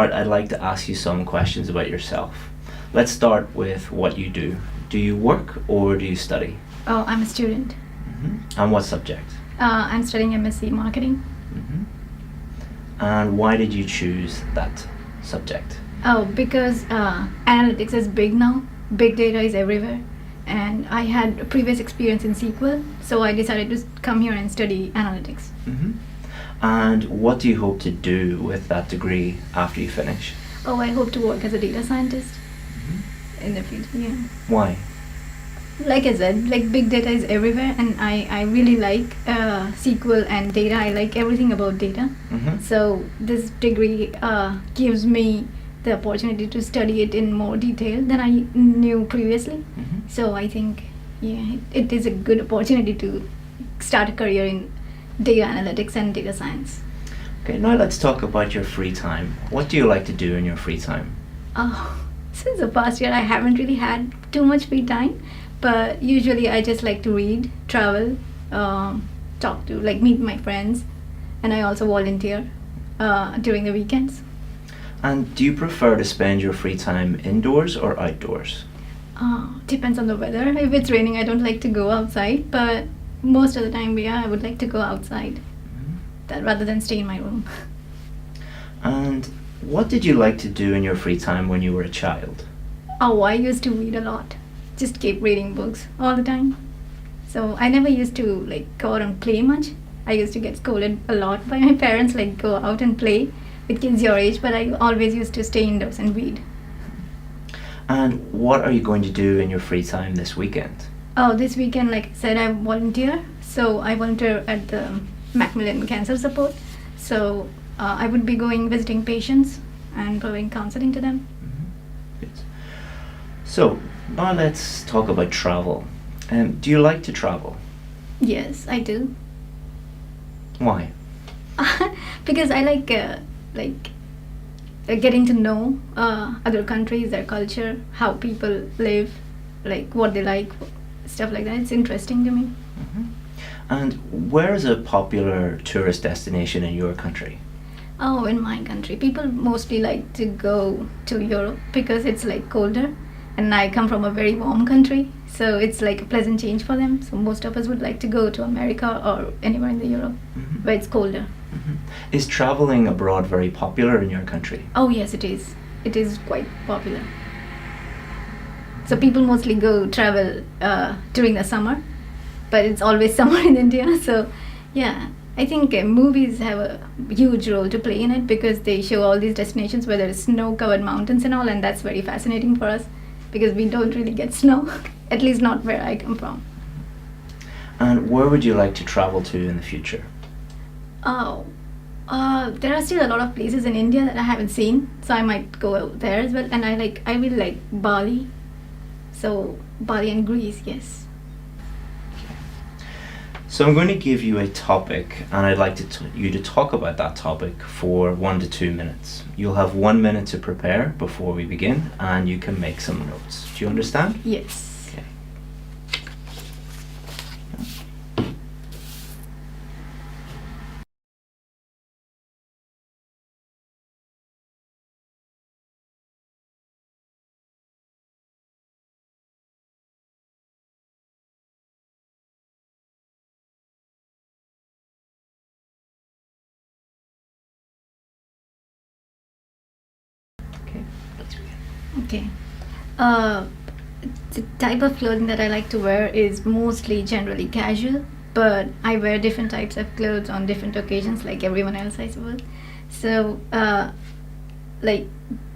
start, I'd like to ask you some questions about yourself. Let's start with what you do. Do you work or do you study? Oh, I'm a student. And what subject? I'm studying MSc Marketing. And why did you choose that subject? Oh, because analytics is big now. Big data is everywhere. And I had a previous experience in SQL, so I decided to come here and study analytics. And what do you hope to do with that degree after you finish? Oh, I hope to work as a data scientist in the future, yeah. Why? Like I said, like big data is everywhere, and I really like SQL and data. I like everything about data. So this degree gives me the opportunity to study it in more detail than I knew previously. So I think, yeah, it is a good opportunity to start a career in data analytics and data science. Okay, now let's talk about your free time. What do you like to do in your free time? Since the past year, I haven't really had too much free time, but usually I just like to read, travel, talk to, like meet my friends, and I also volunteer during the weekends. And do you prefer to spend your free time indoors or outdoors? Depends on the weather. If it's raining, I don't like to go outside, but most of the time, yeah, I would like to go outside that rather than stay in my room. And what did you like to do in your free time when you were a child? Oh, I used to read a lot. Just keep reading books all the time. So I never used to like go out and play much. I used to get scolded a lot by my parents, like go out and play with kids your age, but I always used to stay indoors and read. And what are you going to do in your free time this weekend? Oh, this weekend, like I said, I volunteer. So I volunteer at the Macmillan Cancer Support. So I would be going visiting patients and providing counseling to them. Good. So now let's talk about travel. Do you like to travel? Yes, I do. Why? Because I like getting to know other countries, their culture, how people live, like what they like, stuff like that. It's interesting to me. And where is a popular tourist destination in your country? Oh, in my country, people mostly like to go to Europe because it's like colder, and I come from a very warm country, so it's like a pleasant change for them. So most of us would like to go to America or anywhere in the Europe where it's colder. Is traveling abroad very popular in your country? Oh yes, it is. It is quite popular. So people mostly go travel during the summer, but it's always summer in India. So yeah, I think movies have a huge role to play in it because they show all these destinations where there is snow-covered mountains and all, and that's very fascinating for us because we don't really get snow, at least not where I come from. And where would you like to travel to in the future? Oh, there are still a lot of places in India that I haven't seen, so I might go out there as well. And I really like Bali. So Bali and Greece, yes. So I'm going to give you a topic, and I'd like you to talk about that topic for 1 to 2 minutes. You'll have 1 minute to prepare before we begin, and you can make some notes. Do you understand? Yes. Okay. Okay, let's begin. Okay. The type of clothing that I like to wear is mostly generally casual, but I wear different types of clothes on different occasions, like everyone else, I suppose. So, like,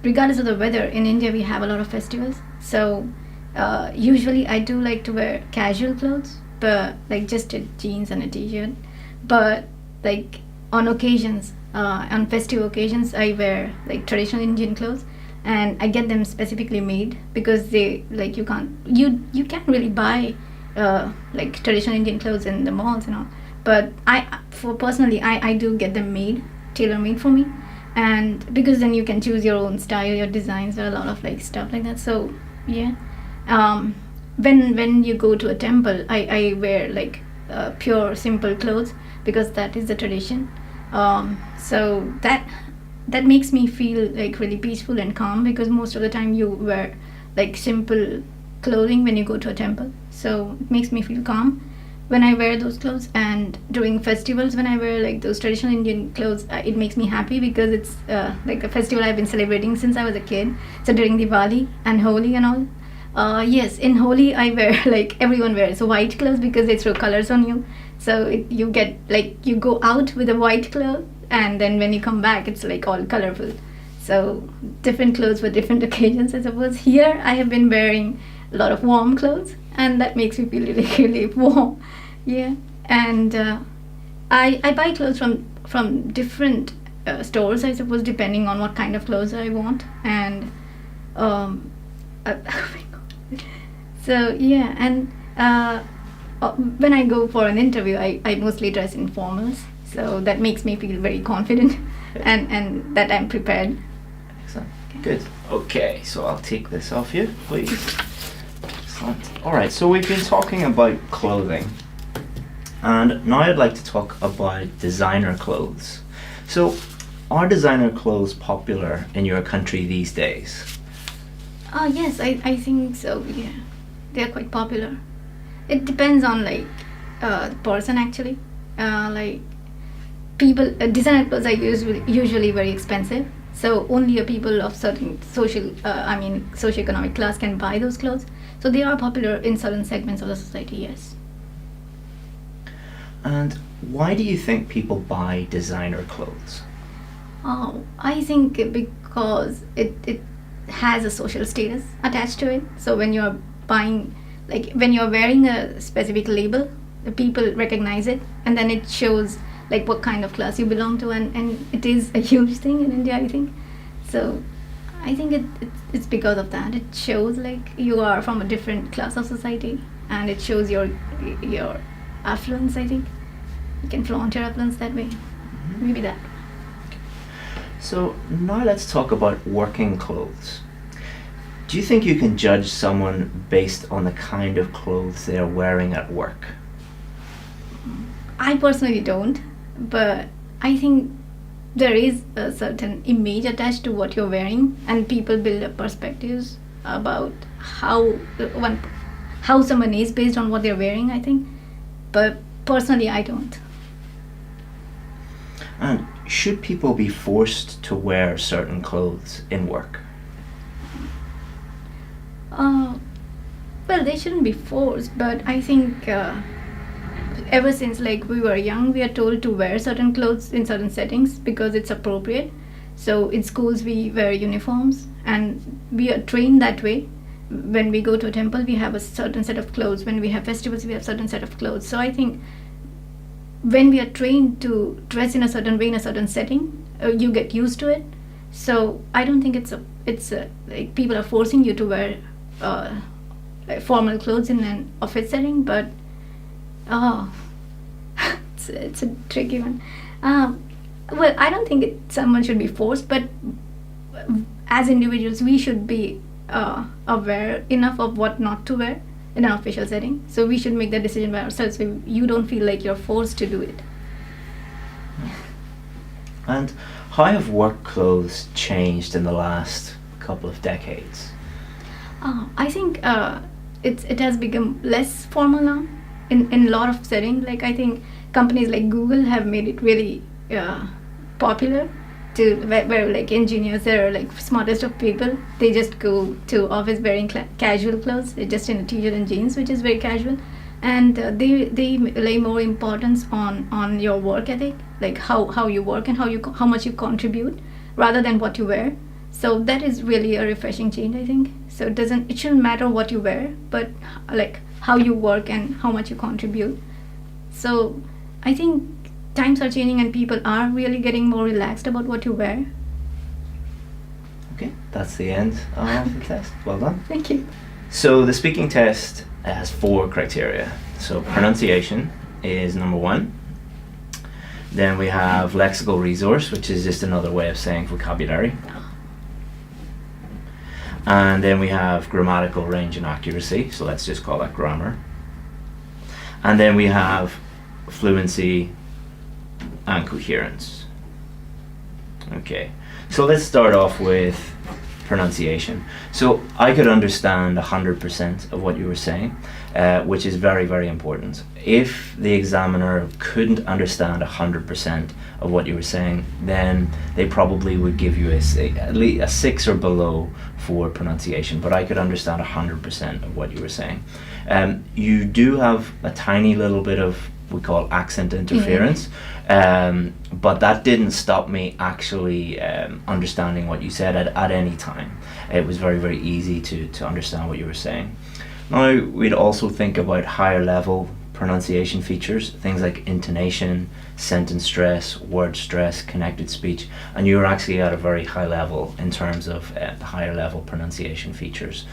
regardless of the weather, in India we have a lot of festivals. So, usually I do like to wear casual clothes, but like just a jeans and a t-shirt. But like on occasions, on festive occasions, I wear like traditional Indian clothes, and I get them specifically made because they like you can't really buy like traditional Indian clothes in the malls and all. But I do get them made, tailor made for me, and because then you can choose your own style, your designs, or a lot of like stuff like that. So yeah, when you go to a temple, I wear like pure simple clothes because that is the tradition. So that that makes me feel like really peaceful and calm, because most of the time you wear like simple clothing when you go to a temple, so it makes me feel calm when I wear those clothes. And during festivals, when I wear like those traditional Indian clothes, it makes me happy, because it's like a festival I've been celebrating since I was a kid. So during Diwali and Holi and all, yes, in Holi I wear like everyone wears white clothes because they throw colors on you. So you get like, you go out with a white cloth, and then when you come back it's like all colorful. So different clothes for different occasions, I suppose. Here I have been wearing a lot of warm clothes, and that makes me feel really really warm. Yeah. And I buy clothes from different stores, I suppose, depending on what kind of clothes I want. And oh my god. So yeah. And when I go for an interview, I mostly dress in formals, so that makes me feel very confident and that I'm prepared. Excellent. Good. Okay, so I'll take this off you, please. Excellent. All right, so we've been talking about clothing, and now I'd like to talk about designer clothes. So, are designer clothes popular in your country these days? Oh yes, I think so. Yeah, they're quite popular. It depends on like the person actually. Like people, designer clothes are usually very expensive. So only a people of certain socioeconomic class can buy those clothes. So they are popular in certain segments of the society. Yes. And why do you think people buy designer clothes? Oh, I think because it has a social status attached to it. So when you're buying, like when you're wearing a specific label, the people recognize it, and then it shows like what kind of class you belong to, and it is a huge thing in India, I think. So I think it's because of that. It shows like you are from a different class of society, and it shows your affluence, I think. You can flaunt your affluence that way. Maybe that. So now let's talk about working clothes. Do you think you can judge someone based on the kind of clothes they are wearing at work? I personally don't, but I think there is a certain image attached to what you're wearing, and people build up perspectives about how someone is based on what they're wearing, I think. But personally, I don't. And should people be forced to wear certain clothes in work? Well, they shouldn't be forced, but I think ever since like we were young, we are told to wear certain clothes in certain settings because it's appropriate. So in schools we wear uniforms, and we are trained that way. When we go to a temple, we have a certain set of clothes. When we have festivals, we have a certain set of clothes. So I think when we are trained to dress in a certain way in a certain setting, you get used to it. So I don't think it's like people are forcing you to wear like formal clothes in an office setting. But it's a tricky one. Well, I don't think someone should be forced, but as individuals, we should be aware enough of what not to wear in an official setting. So we should make that decision by ourselves, so you don't feel like you're forced to do it. And how have work clothes changed in the last couple of decades? I think it has become less formal now in a lot of settings. Like I think companies like Google have made it really popular to where like engineers, they're like smartest of people, they just go to office wearing casual clothes, just in a t-shirt and jeans, which is very casual. And they lay more importance on your work ethic, like how you work and how much you contribute, rather than what you wear. So that is really a refreshing change, I think. So it shouldn't matter what you wear, but like how you work and how much you contribute. So I think times are changing and people are really getting more relaxed about what you wear. Okay, that's the end of the test. Well done. Thank you. So the speaking test has 4 criteria. So pronunciation is number 1. Then we have lexical resource, which is just another way of saying vocabulary. And then we have grammatical range and accuracy, so let's just call that grammar. And then we have fluency and coherence. Okay, So let's start off with pronunciation. So I could understand 100% of what you were saying, which is very, very important. If the examiner couldn't understand 100% of what you were saying, then they probably would give you at least a 6 or below for pronunciation. But I could understand 100% of what you were saying. You do have a tiny little bit of, we call accent interference, but that didn't stop me actually understanding what you said at any time. It was very, very easy to understand what you were saying. Now we'd also think about higher level pronunciation features, things like intonation, sentence stress, word stress, connected speech, and you're actually at a very high level in terms of the higher level pronunciation features.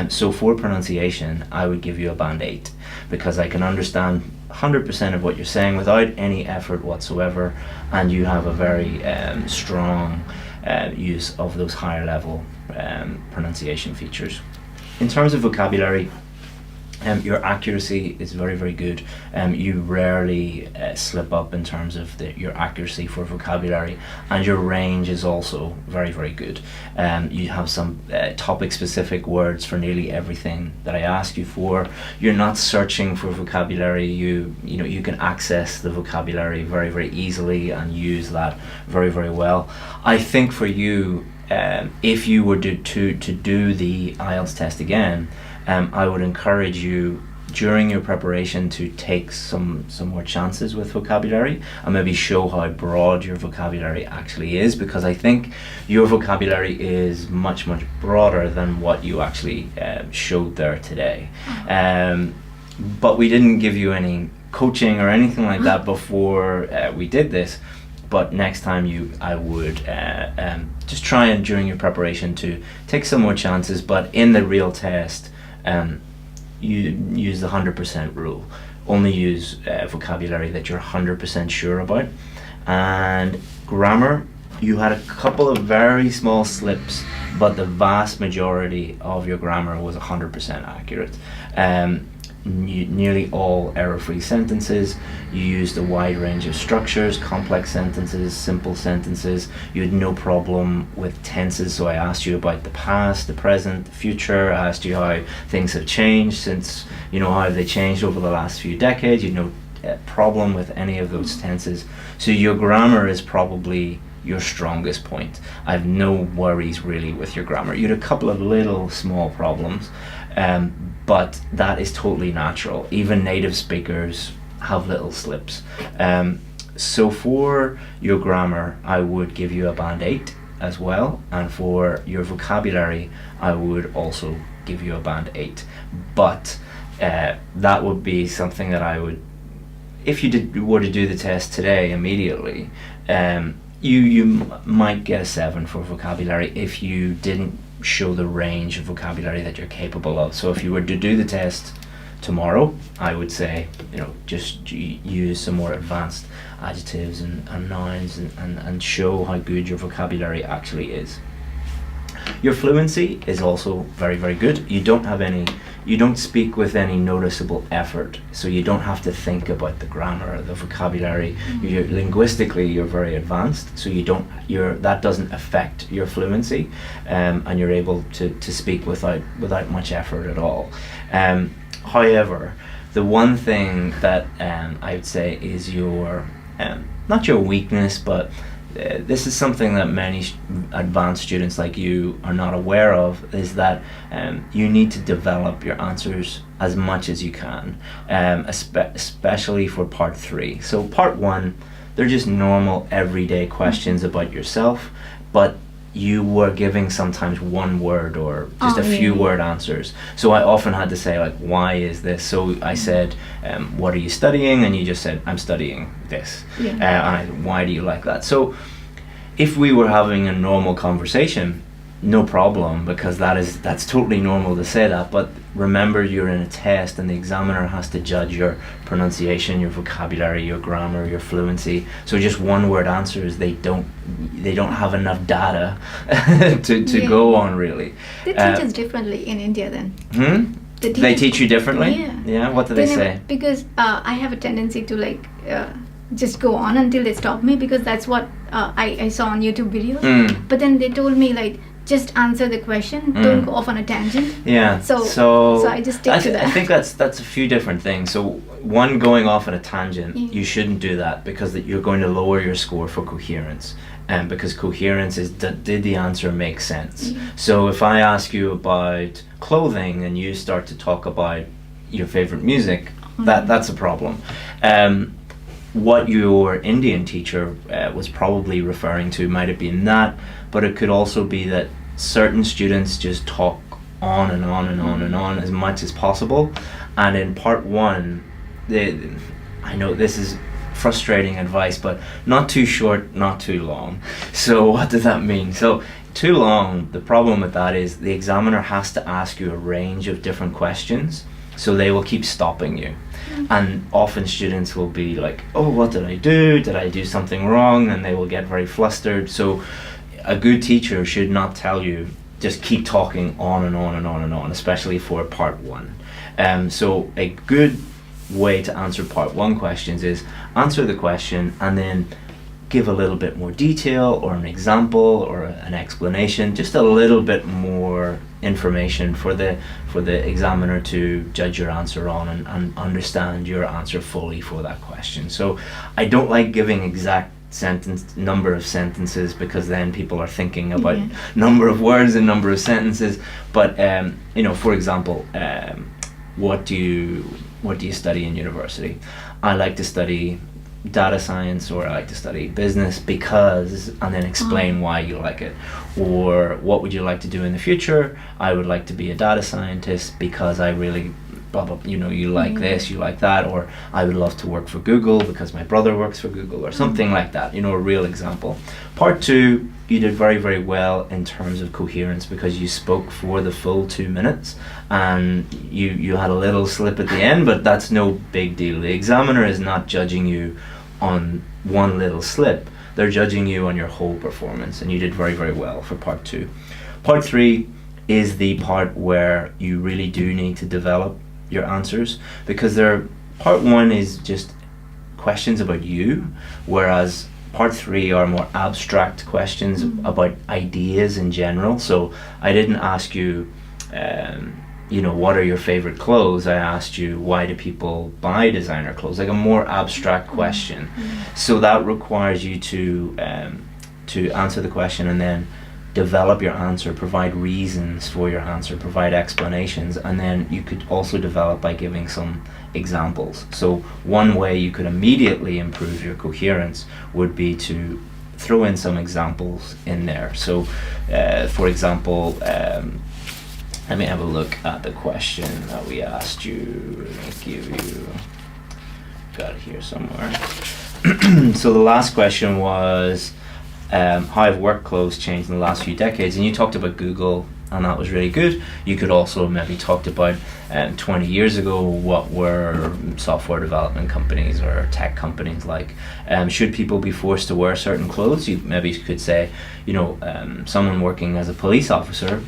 So for pronunciation, I would give you a band 8 because I can understand 100% of what you're saying without any effort whatsoever, and you have a very strong use of those higher level pronunciation features. In terms of vocabulary, your accuracy is very, very good. You rarely slip up in terms of your accuracy for vocabulary, and your range is also very, very good. You have some topic-specific words for nearly everything that I ask you for. You're not searching for vocabulary. You can access the vocabulary very, very easily and use that very, very well. I think for you, if you were to do the IELTS test again, I would encourage you during your preparation to take some more chances with vocabulary and maybe show how broad your vocabulary actually is, because I think your vocabulary is much, much broader than what you actually showed there today. But we didn't give you any coaching or anything like that before we did this. But next time I would just try and during your preparation to take some more chances, but in the real test, you use the 100% rule. Only use vocabulary that you're 100% sure about. And grammar, you had a couple of very small slips, but the vast majority of your grammar was 100% accurate. Nearly all error-free sentences. You used a wide range of structures, complex sentences, simple sentences. You had no problem with tenses, so I asked you about the past, the present, the future. I asked you how things have changed since, how have they changed over the last few decades. You had no problem with any of those tenses. So your grammar is probably your strongest point. I have no worries really with your grammar. You had a couple of little small problems, but that is totally natural. Even native speakers have little slips. So for your grammar, I would give you a band 8 as well, and for your vocabulary, I would also give you a band 8. But that would be something that I would, if you were to do the test today immediately, you might get a 7 for vocabulary if you didn't show the range of vocabulary that you're capable of. So if you were to do the test tomorrow, I would say, just use some more advanced adjectives and nouns and show how good your vocabulary actually is. Your fluency is also very, very good. You don't speak with any noticeable effort, so you don't have to think about the grammar, the vocabulary. Linguistically, you're very advanced, so that doesn't affect your fluency, and you're able to speak without much effort at all. However, the one thing that I would say is your not your weakness, but this is something that many advanced students like you are not aware of, is that you need to develop your answers as much as you can, especially for part 3. So part 1, they're just normal everyday questions about yourself, but you were giving sometimes one word or just a few word answers. So I often had to say, like, why is this? So I said, what are you studying? And you just said, I'm studying this. Why do you like that? So if we were having a normal conversation, no problem, because that's totally normal to say that. But remember, you're in a test and the examiner has to judge your pronunciation, your vocabulary, your grammar, your fluency. So just one word answers, they don't have enough data to go on, really. They teach us differently in India then. They teach you differently? Yeah, what do they say? Because I have a tendency to just go on until they stop me, because that's what I saw on YouTube videos. But then they told me, like, just answer the question, don't go off on a tangent. Yeah. So I just stick to that. I think that's a few different things. So one, going off on a tangent, you shouldn't do that, because that you're going to lower your score for coherence. And because coherence is, did the answer make sense? So if I ask you about clothing and you start to talk about your favorite music, that's a problem. What your Indian teacher was probably referring to might have been that, but it could also be that certain students just talk on and on and on and on as much as possible. And in part one, I know this is frustrating advice, but not too short, not too long. So what does that mean? So too long, the problem with that is the examiner has to ask you a range of different questions, so they will keep stopping you. And often students will be like, oh, what did I do? Did I do something wrong? And they will get very flustered. So a good teacher should not tell you, just keep talking on and on and on and on, especially for part one. So a good way to answer part one questions is answer the question and then give a little bit more detail or an example or an explanation, just a little bit more information for the examiner to judge your answer on and understand your answer fully for that question. So I don't like giving exact number of sentences, because then people are thinking about number of words and number of sentences. But you know, for example, what do you study in university? I like to study data science, or I like to study business because, and then explain why you like it. Or what would you like to do in the future? I would like to be a data scientist because I really blah blah, you know, you like this, you like that. Or I would love to work for Google because my brother works for Google, or something like that, you know, a real example. Part two, you did very, very well in terms of coherence, because you spoke for the full 2 minutes, and you had a little slip at the end, but that's no big deal. The examiner is not judging you on one little slip, they're judging you on your whole performance, and you did very, very well for part two. Part three is the part where you really do need to develop your answers, because part one is just questions about you, whereas part three are more abstract questions about ideas in general. So I didn't ask you, you know, what are your favorite clothes? I asked you, why do people buy designer clothes? Like a more abstract question. So that requires you to answer the question and then develop your answer, provide reasons for your answer, provide explanations, and then you could also develop by giving some examples. So one way you could immediately improve your coherence would be to throw in some examples in there. So for example, let me have a look at the question that we asked you. Let me give you, got it here somewhere. So the last question was, how have work clothes changed in the last few decades? And you talked about Google, and that was really good. You could also maybe talked about 20 years ago, what were software development companies or tech companies like? Should people be forced to wear certain clothes? You maybe could say, you know, someone working as a police officer,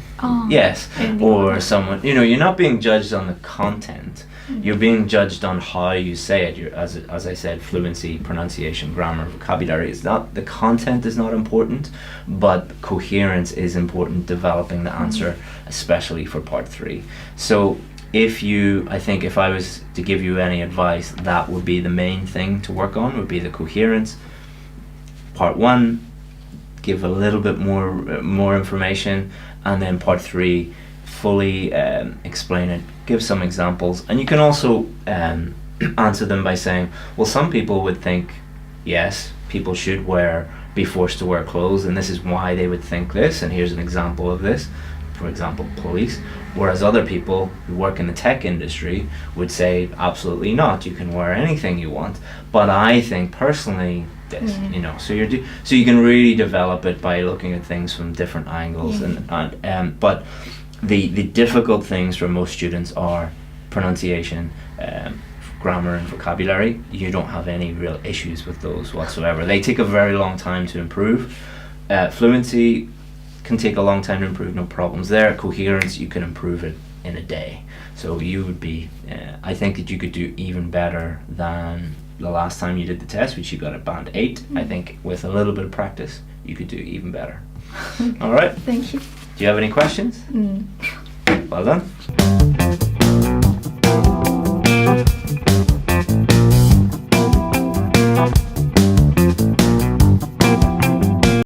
yes, or someone, you know, you're not being judged on the content. You're being judged on how you say it. You're, as I said, fluency, pronunciation, grammar, vocabulary. It's not, the content is not important, but coherence is important, developing the answer, especially for part three. So I think if I was to give you any advice, that would be the main thing to work on, would be the coherence. Part one, give a little bit more information, and then part three, fully explain it, give some examples. And you can also answer them by saying, well, some people would think, yes, people should be forced to wear clothes, and this is why they would think this, and here's an example of this, for example, police. Whereas other people who work in the tech industry would say, absolutely not, you can wear anything you want, but I think personally this, you know. So so you can really develop it by looking at things from different angles. But the difficult things for most students are pronunciation, grammar and vocabulary. You don't have any real issues with those whatsoever. They take a very long time to improve. Fluency can take a long time to improve, no problems there. Coherence, you can improve it in a day. So you would be, I think that you could do even better than the last time you did the test, which you got a band 8, I think with a little bit of practice, you could do even better. All right. Thank you. Do you have any questions? Mm. Well done.